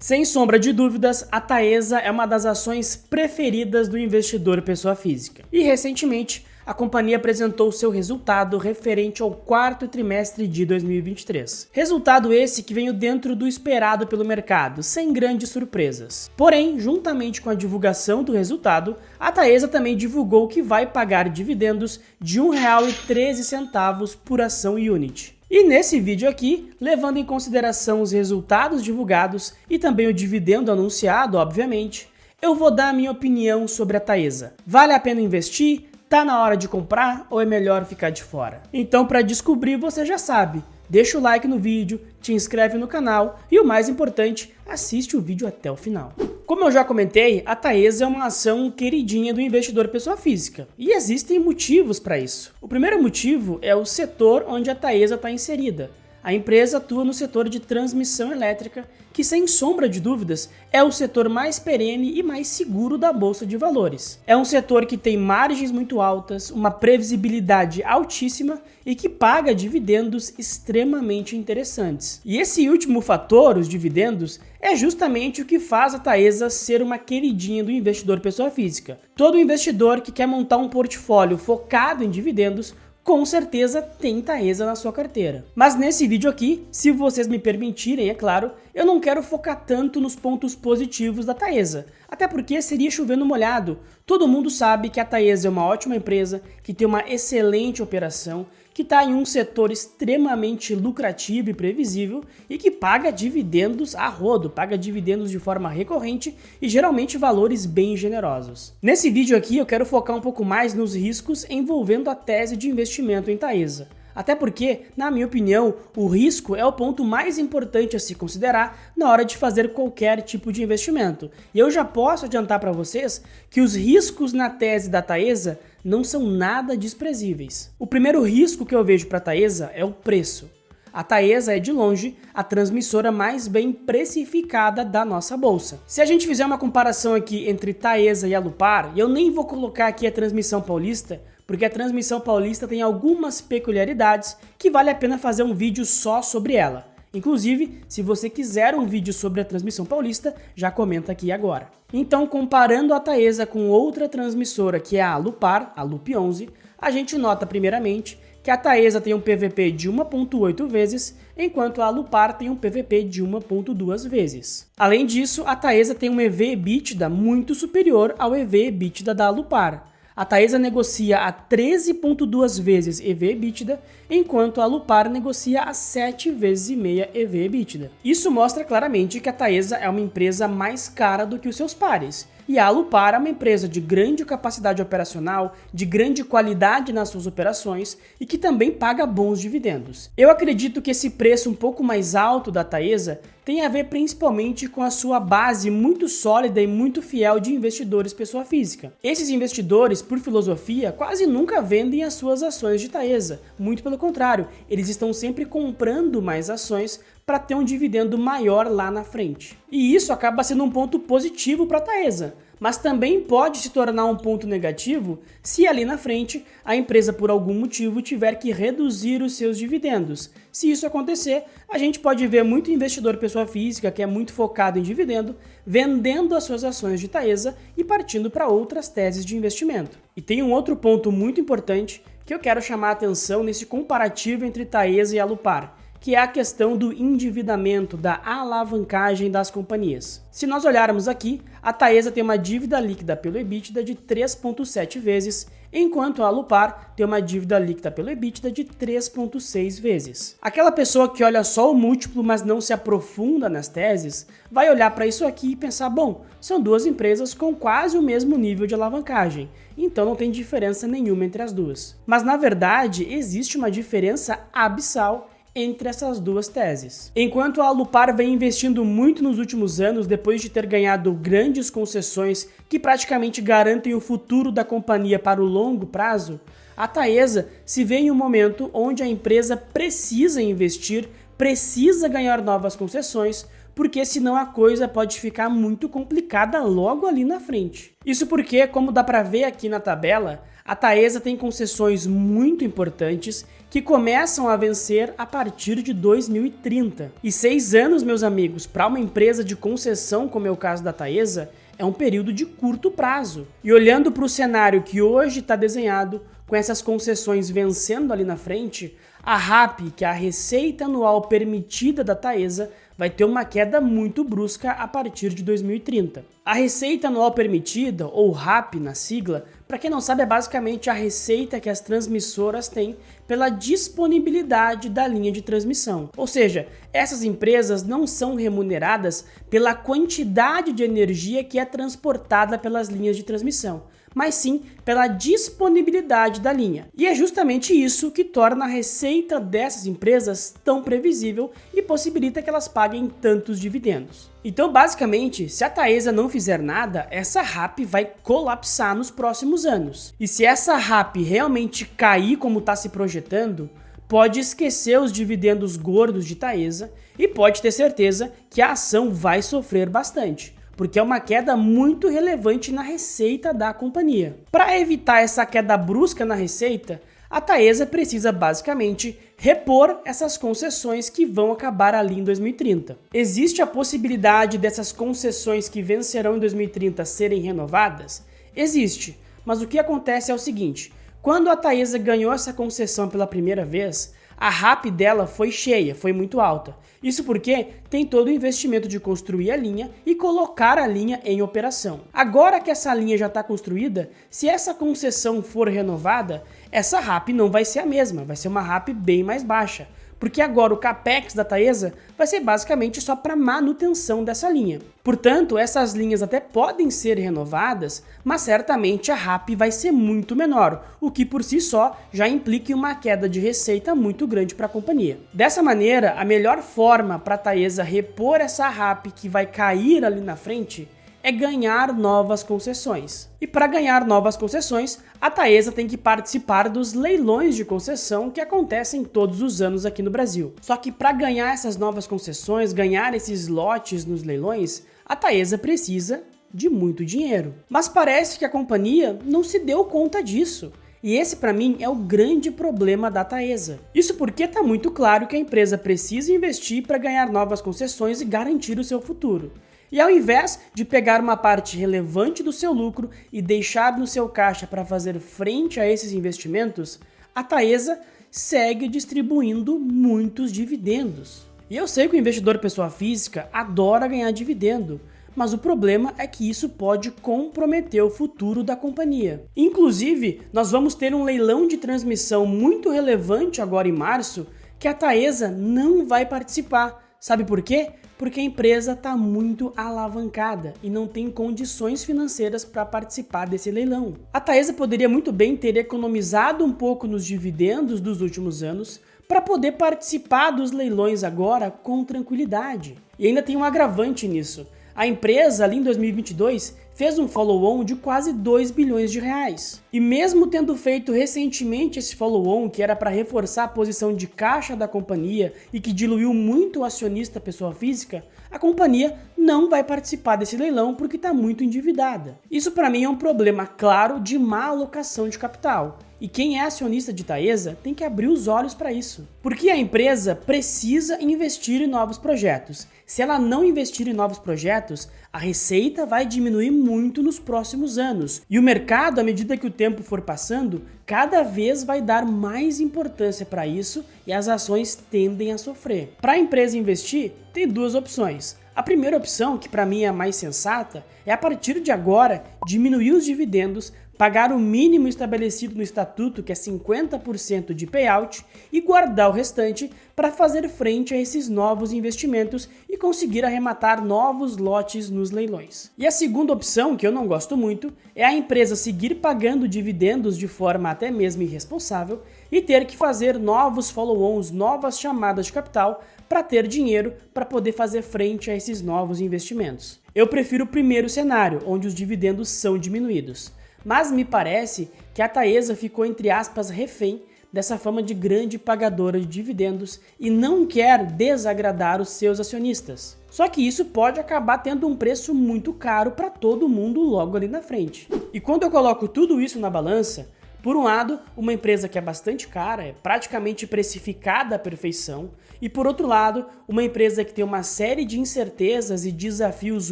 Sem sombra de dúvidas, a Taesa é uma das ações preferidas do investidor pessoa física. E recentemente, a companhia apresentou seu resultado referente ao quarto trimestre de 2023. Resultado esse que veio dentro do esperado pelo mercado, sem grandes surpresas. Porém, juntamente com a divulgação do resultado, a Taesa também divulgou que vai pagar dividendos de R$ 1,13 por ação unit. E nesse vídeo aqui, levando em consideração os resultados divulgados e também o dividendo anunciado, obviamente, eu vou dar a minha opinião sobre a Taesa. Vale a pena investir? Tá na hora de comprar ou é melhor ficar de fora? Então, para descobrir, você já sabe. Deixa o like no vídeo, te inscreve no canal e o mais importante, assiste o vídeo até o final. Como eu já comentei, a Taesa é uma ação queridinha do investidor pessoa física e existem motivos para isso. O primeiro motivo é o setor onde a Taesa está inserida. A empresa atua no setor de transmissão elétrica, que sem sombra de dúvidas é o setor mais perene e mais seguro da Bolsa de Valores. É um setor que tem margens muito altas, uma previsibilidade altíssima e que paga dividendos extremamente interessantes. E esse último fator, os dividendos, é justamente o que faz a Taesa ser uma queridinha do investidor pessoa física. Todo investidor que quer montar um portfólio focado em dividendos com certeza tem Taesa na sua carteira. Mas nesse vídeo aqui, se vocês me permitirem, é claro, eu não quero focar tanto nos pontos positivos da Taesa, até porque seria chovendo molhado. Todo mundo sabe que a Taesa é uma ótima empresa, que tem uma excelente operação, que está em um setor extremamente lucrativo e previsível e que paga dividendos a rodo, paga dividendos de forma recorrente e geralmente valores bem generosos. Nesse vídeo aqui eu quero focar um pouco mais nos riscos envolvendo a tese de investimento em Taesa. Até porque, na minha opinião, o risco é o ponto mais importante a se considerar na hora de fazer qualquer tipo de investimento. E eu já posso adiantar para vocês que os riscos na tese da Taesa não são nada desprezíveis. O primeiro risco que eu vejo para a Taesa é o preço. A Taesa é, de longe, a transmissora mais bem precificada da nossa bolsa. Se a gente fizer uma comparação aqui entre Taesa e Alupar, e eu nem vou colocar aqui a Transmissão Paulista, porque a Transmissão Paulista tem algumas peculiaridades que vale a pena fazer um vídeo só sobre ela. Inclusive, se você quiser um vídeo sobre a Transmissão Paulista, já comenta aqui agora. Então, comparando a Taesa com outra transmissora, que é a Alupar, a Lup 11, a gente nota primeiramente que a Taesa tem um PVP de 1,8 vezes, enquanto a Alupar tem um PVP de 1,2 vezes. Além disso, a Taesa tem um EV/EBITDA muito superior ao EV/EBITDA da Alupar. A Taesa negocia a 13,2 vezes EV/EBITDA, enquanto a Alupar negocia a 7,5 vezes EV/EBITDA. Isso mostra claramente que a Taesa é uma empresa mais cara do que os seus pares. E a Alupar é uma empresa de grande capacidade operacional, de grande qualidade nas suas operações e que também paga bons dividendos. Eu acredito que esse preço um pouco mais alto da Taesa tem a ver principalmente com a sua base muito sólida e muito fiel de investidores pessoa física. Esses investidores, por filosofia, quase nunca vendem as suas ações de Taesa. Muito pelo contrário, eles estão sempre comprando mais ações para ter um dividendo maior lá na frente. E isso acaba sendo um ponto positivo para a Taesa, mas também pode se tornar um ponto negativo se ali na frente a empresa por algum motivo tiver que reduzir os seus dividendos. Se isso acontecer, a gente pode ver muito investidor pessoa física que é muito focado em dividendo, vendendo as suas ações de Taesa e partindo para outras teses de investimento. E tem um outro ponto muito importante que eu quero chamar a atenção nesse comparativo entre Taesa e Alupar, que é a questão do endividamento, da alavancagem das companhias. Se nós olharmos aqui, a Taesa tem uma dívida líquida pelo EBITDA de 3,7 vezes, enquanto a Alupar tem uma dívida líquida pelo EBITDA de 3,6 vezes. Aquela pessoa que olha só o múltiplo, mas não se aprofunda nas teses, vai olhar para isso aqui e pensar, bom, são duas empresas com quase o mesmo nível de alavancagem, então não tem diferença nenhuma entre as duas. Mas na verdade, existe uma diferença abissal entre essas duas teses. Enquanto a Alupar vem investindo muito nos últimos anos, depois de ter ganhado grandes concessões que praticamente garantem o futuro da companhia para o longo prazo, a Taesa se vê em um momento onde a empresa precisa investir, precisa ganhar novas concessões, porque senão a coisa pode ficar muito complicada logo ali na frente. Isso porque, como dá para ver aqui na tabela, A Taesa tem concessões muito importantes que começam a vencer a partir de 2030. E 6 anos, meus amigos, para uma empresa de concessão, como é o caso da Taesa, é um período de curto prazo. E olhando para o cenário que hoje está desenhado, com essas concessões vencendo ali na frente, a RAP, que é a receita anual permitida da Taesa, vai ter uma queda muito brusca a partir de 2030. A receita anual permitida, ou RAP na sigla, para quem não sabe, é basicamente a receita que as transmissoras têm pela disponibilidade da linha de transmissão. Ou seja, essas empresas não são remuneradas pela quantidade de energia que é transportada pelas linhas de transmissão, mas sim pela disponibilidade da linha. E é justamente isso que torna a receita dessas empresas tão previsível e possibilita que elas paguem tantos dividendos. Então, basicamente, se a Taesa não fizer nada, essa RAP vai colapsar nos próximos anos. E se essa RAP realmente cair como está se projetando, pode esquecer os dividendos gordos de Taesa e pode ter certeza que a ação vai sofrer bastante, porque é uma queda muito relevante na receita da companhia. Para evitar essa queda brusca na receita, a Taesa precisa basicamente repor essas concessões que vão acabar ali em 2030. Existe a possibilidade dessas concessões que vencerão em 2030 serem renovadas? Existe, mas o que acontece é o seguinte: quando a Taesa ganhou essa concessão pela primeira vez, a RAP dela foi cheia, foi muito alta. Isso porque tem todo o investimento de construir a linha e colocar a linha em operação. Agora que essa linha já está construída, se essa concessão for renovada, essa RAP não vai ser a mesma, vai ser uma RAP bem mais baixa. Porque agora o capex da Taesa vai ser basicamente só para manutenção dessa linha. Portanto, essas linhas até podem ser renovadas, mas certamente a RAP vai ser muito menor, o que por si só já implica uma queda de receita muito grande para a companhia. Dessa maneira, a melhor forma para a Taesa repor essa RAP que vai cair ali na frente é ganhar novas concessões. E para ganhar novas concessões, a Taesa tem que participar dos leilões de concessão que acontecem todos os anos aqui no Brasil. Só que para ganhar essas novas concessões, ganhar esses lotes nos leilões, a Taesa precisa de muito dinheiro. Mas parece que a companhia não se deu conta disso. E esse, para mim, é o grande problema da Taesa. Isso porque está muito claro que a empresa precisa investir para ganhar novas concessões e garantir o seu futuro. E ao invés de pegar uma parte relevante do seu lucro e deixar no seu caixa para fazer frente a esses investimentos, a Taesa segue distribuindo muitos dividendos. E eu sei que o investidor pessoa física adora ganhar dividendo, mas o problema é que isso pode comprometer o futuro da companhia. Inclusive, nós vamos ter um leilão de transmissão muito relevante agora em março que a Taesa não vai participar. Sabe por quê? Porque a empresa está muito alavancada e não tem condições financeiras para participar desse leilão. A Taesa poderia muito bem ter economizado um pouco nos dividendos dos últimos anos para poder participar dos leilões agora com tranquilidade. E ainda tem um agravante nisso. A empresa, ali em 2022, fez um follow-on de quase 2 bilhões de reais. E mesmo tendo feito recentemente esse follow-on, que era para reforçar a posição de caixa da companhia e que diluiu muito o acionista pessoa física, a companhia não vai participar desse leilão porque está muito endividada. Isso para mim é um problema claro de má alocação de capital. E quem é acionista de Taesa tem que abrir os olhos para isso. Porque a empresa precisa investir em novos projetos. Se ela não investir em novos projetos, a receita vai diminuir muito nos próximos anos. E o mercado, à medida que o tempo for passando, cada vez vai dar mais importância para isso e as ações tendem a sofrer. Para a empresa investir, tem duas opções. A primeira opção, que para mim é a mais sensata, é a partir de agora diminuir os dividendos, pagar o mínimo estabelecido no estatuto, que é 50% de payout, e guardar o restante para fazer frente a esses novos investimentos e conseguir arrematar novos lotes nos leilões. E a segunda opção, que eu não gosto muito, é a empresa seguir pagando dividendos de forma até mesmo irresponsável e ter que fazer novos follow-ons, novas chamadas de capital para ter dinheiro para poder fazer frente a esses novos investimentos. Eu prefiro o primeiro cenário, onde os dividendos são diminuídos. Mas me parece que a Taesa ficou, entre aspas, refém dessa fama de grande pagadora de dividendos e não quer desagradar os seus acionistas. Só que isso pode acabar tendo um preço muito caro para todo mundo logo ali na frente. E quando eu coloco tudo isso na balança, Por um lado, uma empresa que é bastante cara, é praticamente precificada à perfeição, e por outro lado, uma empresa que tem uma série de incertezas e desafios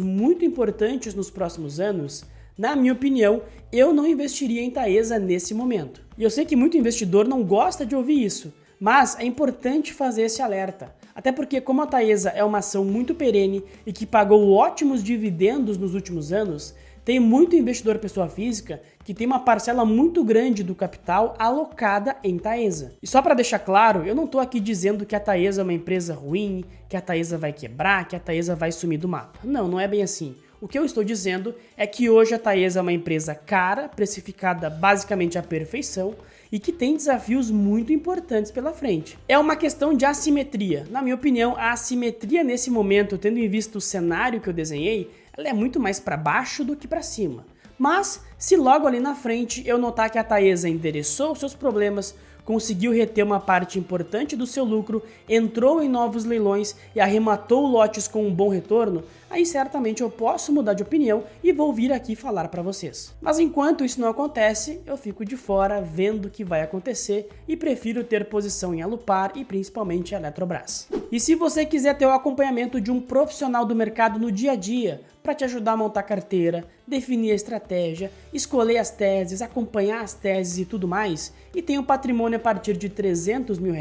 muito importantes nos próximos anos. Na minha opinião, eu não investiria em Taesa nesse momento. E eu sei que muito investidor não gosta de ouvir isso, mas é importante fazer esse alerta. Até porque, como a Taesa é uma ação muito perene e que pagou ótimos dividendos nos últimos anos, tem muito investidor pessoa física que tem uma parcela muito grande do capital alocada em Taesa. E só para deixar claro, eu não estou aqui dizendo que a Taesa é uma empresa ruim, que a Taesa vai quebrar, que a Taesa vai sumir do mapa. Não, não é bem assim. O que eu estou dizendo é que hoje a Taesa é uma empresa cara, precificada basicamente à perfeição e que tem desafios muito importantes pela frente. É uma questão de assimetria. Na minha opinião, a assimetria nesse momento, tendo em vista o cenário que eu desenhei, ela é muito mais para baixo do que para cima. Mas, se logo ali na frente eu notar que a Taesa endereçou os seus problemas, conseguiu reter uma parte importante do seu lucro, entrou em novos leilões e arrematou lotes com um bom retorno, aí certamente eu posso mudar de opinião e vou vir aqui falar para vocês. Mas enquanto isso não acontece, eu fico de fora vendo o que vai acontecer e prefiro ter posição em Alupar e principalmente a Eletrobras. E se você quiser ter o acompanhamento de um profissional do mercado no dia a dia, para te ajudar a montar carteira, definir a estratégia, escolher as teses, acompanhar as teses e tudo mais, e tem um patrimônio a partir de R$300 mil,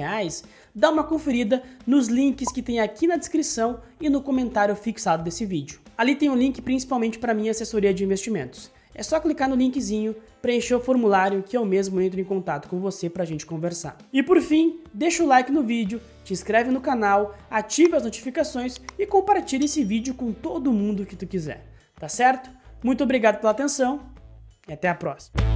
dá uma conferida nos links que tem aqui na descrição e no comentário fixado desse vídeo. Ali tem um link principalmente para minha assessoria de investimentos. É só clicar no linkzinho, preencher o formulário que eu mesmo entro em contato com você pra gente conversar. E por fim, deixa o like no vídeo, te inscreve no canal, ative as notificações e compartilhe esse vídeo com todo mundo que tu quiser. Tá certo? Muito obrigado pela atenção e até a próxima.